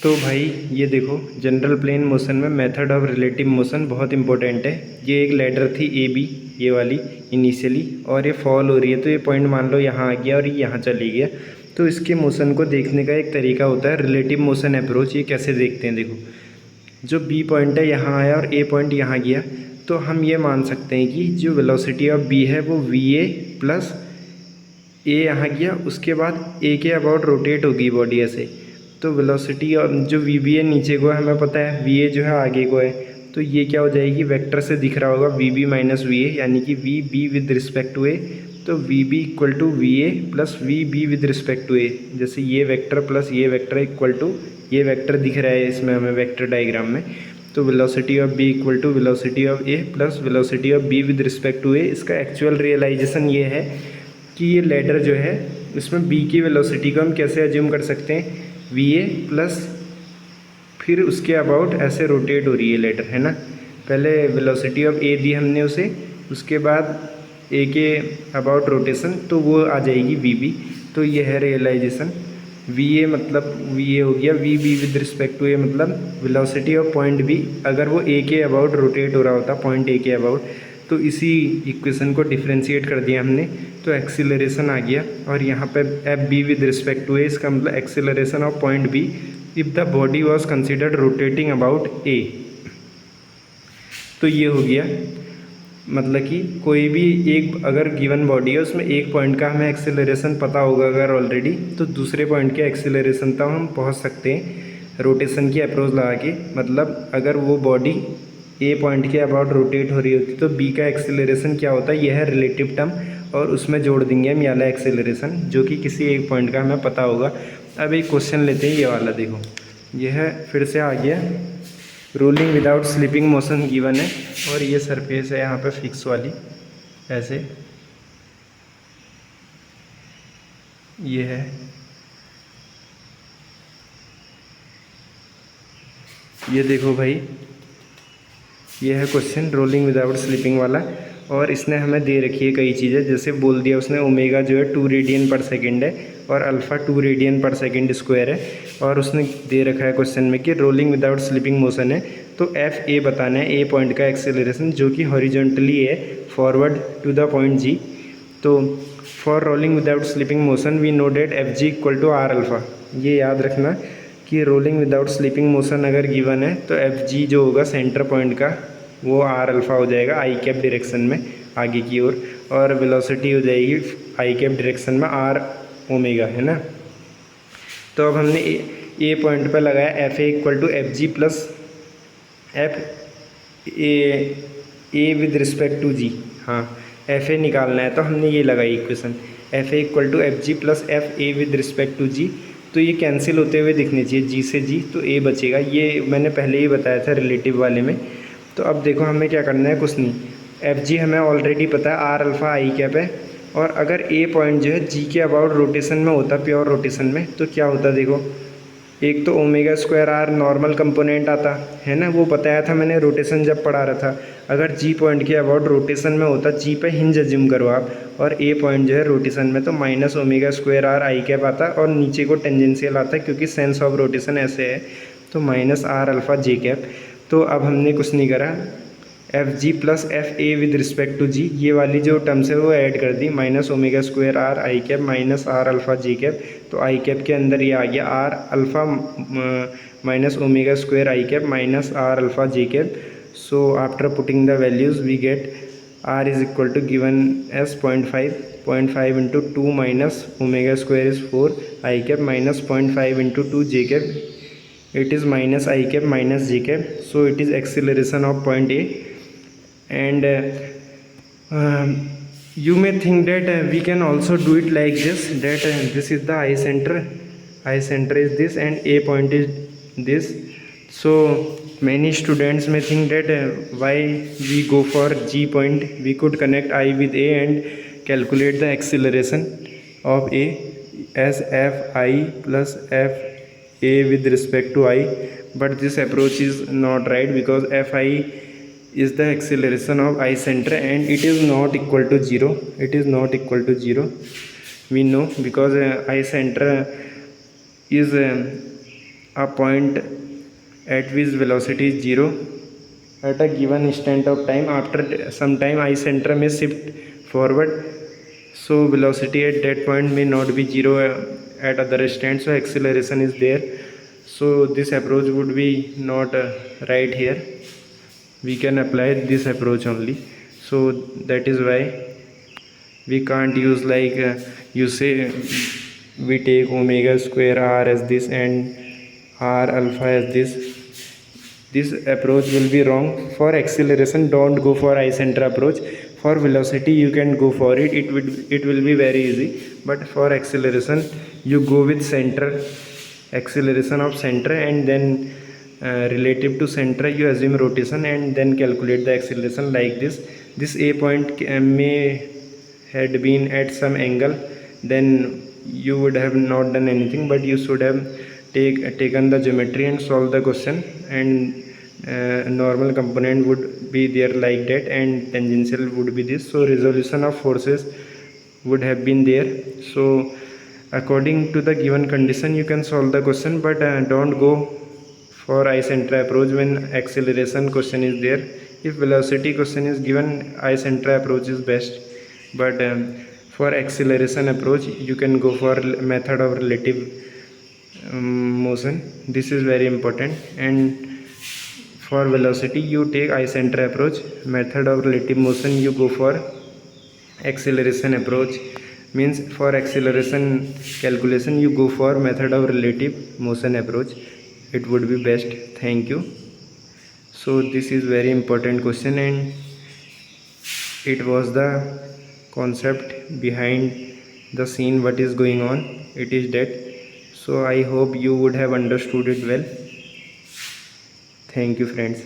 तो भाई ये देखो, जनरल प्लेन मोशन में मेथड ऑफ रिलेटिव मोशन बहुत इंपॉर्टेंट है। ये एक लेडर थी ए बी, ये वाली इनिशियली, और ये फॉल हो रही है, तो ये पॉइंट मान लो यहाँ आ गया और ये यहाँ चली गया। तो इसके मोशन को देखने का एक तरीका होता है रिलेटिव मोशन अप्रोच। ये कैसे देखते हैं, देखो, जो बी पॉइंट है यहाँ आया और ए पॉइंट यहाँ गया, तो हम ये मान सकते हैं कि जो वेलोसिटी ऑफ बी है वो वी ए प्लस ए यहाँ गया, उसके बाद ए के अबाउट रोटेट होगी बॉडी ऐसे। तो वेलोसिटी और जो वी बी है नीचे को है, हमें पता है वी ए जो है आगे को है, तो ये क्या हो जाएगी, वेक्टर से दिख रहा होगा V B minus V A, यानी कि V B with respect to A. तो V B equal to V A plus V B with respect to A. जैसे ये वेक्टर प्लस ये वेक्टर इक्वल टू ये वेक्टर दिख रहा है इसमें हमें वेक्टर डायग्राम में। तो velocity of B equal to velocity of A plus velocity of B with respect to A. इसका एक्चुअल रियलाइजेशन ये है कि ये लेडर जो है, इसमें बी की वेलोसिटी को हम कैसे अज्यूम कर सकते हैं, वी ए प्लस फिर उसके अबाउट ऐसे रोटेट हो रही है लेडर, है ना। पहले वेलोसिटी ऑफ ए दी हमने उसे, उसके बाद ए के अबाउट रोटेशन, तो वो आ जाएगी वी बी। तो ये है रियलाइजेशन। वी ए मतलब वी ए हो गया, V B with respect to A मतलब वेलोसिटी ऑफ पॉइंट बी, अगर वो ए के अबाउट रोटेट हो रहा होता पॉइंट ए के अबाउट, तो इसी इक्वेशन को डिफ्रेंशिएट कर दिया हमने, तो एक्सीलरेशन आ गया। और यहाँ पे F B with respect to A, इसका मतलब acceleration of point B if the body was considered rotating about A. तो ये हो गया, मतलब कि कोई भी एक अगर गिवन बॉडी है उसमें एक पॉइंट का हमें एक्सीलरेशन पता होगा अगर ऑलरेडी, तो दूसरे पॉइंट के एक्सीलरेशन तक हम पहुँच सकते हैं रोटेशन की अप्रोच लगा के। मतलब अगर वो बॉडी ए पॉइंट के अबाउट रोटेट हो रही होती तो बी का एक्सीलरेशन क्या होता है, यह है रिलेटिव टर्म, और उसमें जोड़ देंगे हम ये वाला एक्सीलरेशन जो कि किसी एक पॉइंट का हमें पता होगा। अब एक क्वेश्चन लेते हैं, ये वाला देखो, यह है फिर से आ गया, rolling without slipping motion given है, और ये सरफेस है यहाँ पे फिक्स वाली ऐसे, ये है, ये देखो भाई, ये है क्वेश्चन रोलिंग विदाउट स्लिपिंग वाला। और इसने हमें दे रखी है कई चीज़ें, जैसे बोल दिया उसने ओमेगा जो है 2 रेडियन पर सेकंड है और अल्फ़ा 2 रेडियन पर सेकंड स्क्वायर है। और उसने दे रखा है क्वेश्चन में कि रोलिंग विदाउट स्लिपिंग मोशन है, तो एफ ए बताना है, ए पॉइंट का एक्सेलरेशन जो कि हॉरिजॉन्टली है forward to the point G. तो for rolling without slipping motion we know that F G equal to R alpha. ये याद रखना कि रोलिंग विदाउट स्लिपिंग मोशन अगर गिवन है तो एफ जी जो होगा सेंटर पॉइंट का वो आर अल्फ़ा हो जाएगा आई कैप डायरेक्शन में आगे की ओर, और वेलोसिटी हो जाएगी आई कैप डायरेक्शन में आर ओमेगा, है ना। तो अब हमने ए पॉइंट पर लगाया F A equal to F G plus F A with respect to G. हाँ, एफ ए निकालना है तो हमने ये लगाई equation F A equal to F G plus F A with respect to G. तो ये कैंसिल होते हुए दिखनी चाहिए जी से जी, तो ए बचेगा। ये मैंने पहले ही बताया था रिलेटिव वाले में। तो अब देखो हमें क्या करना है, कुछ नहीं, एफ जी हमें ऑलरेडी पता है आर अल्फ़ा आई कैप है, और अगर ए पॉइंट जो है जी के अबाउट रोटेशन में होता, प्योर रोटेशन में, तो क्या होता देखो, एक तो omega square R normal component आता है ना, वो बताया था मैंने रोटेशन जब पढ़ा रहा था। अगर जी पॉइंट के अबाउट रोटेशन में होता, जी पे हिंज अज्यूम करो आप, और ए पॉइंट जो है रोटेशन में, तो minus omega square R I cap आता, और नीचे को टेंजेंशियल आता क्योंकि सेंस ऑफ रोटेशन ऐसे है, तो minus R alpha J cap. तो अब हमने कुछ नहीं करा, F G plus F A with respect to G, ये वाली जो टर्म्स है वो ऐड कर दी, minus omega square R I cap minus R alpha G cap. तो आई कैप के अंदर ये आ गया R alpha minus omega square I cap minus R alpha G cap. So after putting the values we get R is equal to given as 0.5 into 2 minus omega square is 4 I cap minus 0.5 into 2 J cap, it is minus I cap minus J cap, so it is acceleration of point A. And you may think that we can also do it like this, that this is the eye center is this and A point is this. So many students may think that why we go for G point, we could connect I with A and calculate the acceleration of A as f I plus f a with respect to I, but this approach is not right because fi is the acceleration of eye center and it is not equal to 0. It is not equal to 0, we know, because eye center is a point at which velocity is 0 at a given instant of time. After some time eye center may shift forward, so velocity at that point may not be 0 at other instant, so acceleration is there. So this approach would be not right here. We can apply this approach only, so that is why we can't use like you say we take omega square r as this and r alpha as this approach will be wrong. For acceleration don't go for eye center approach. For velocity you can go for it, it will be very easy, but for acceleration you go with center, acceleration of center, and then relative to center you assume rotation and then calculate the acceleration like this a point may had been at some angle, then you would have not done anything, but you should have taken the geometry and solve the question, and normal component would be there like that and tangential would be this, so resolution of forces would have been there. So according to the given condition you can solve the question, but don't go for eye center approach when acceleration question is there. If velocity question is given, eye center approach is best, but for acceleration approach you can go for method of relative motion. This is very important. And for velocity you take eye center approach, method of relative motion you go for acceleration approach, means for acceleration calculation you go for method of relative motion approach, it would be best. Thank you. So this is very important question, and it was the concept behind the scene what is going on, it is that. So I hope you would have understood it well. Thank you friends.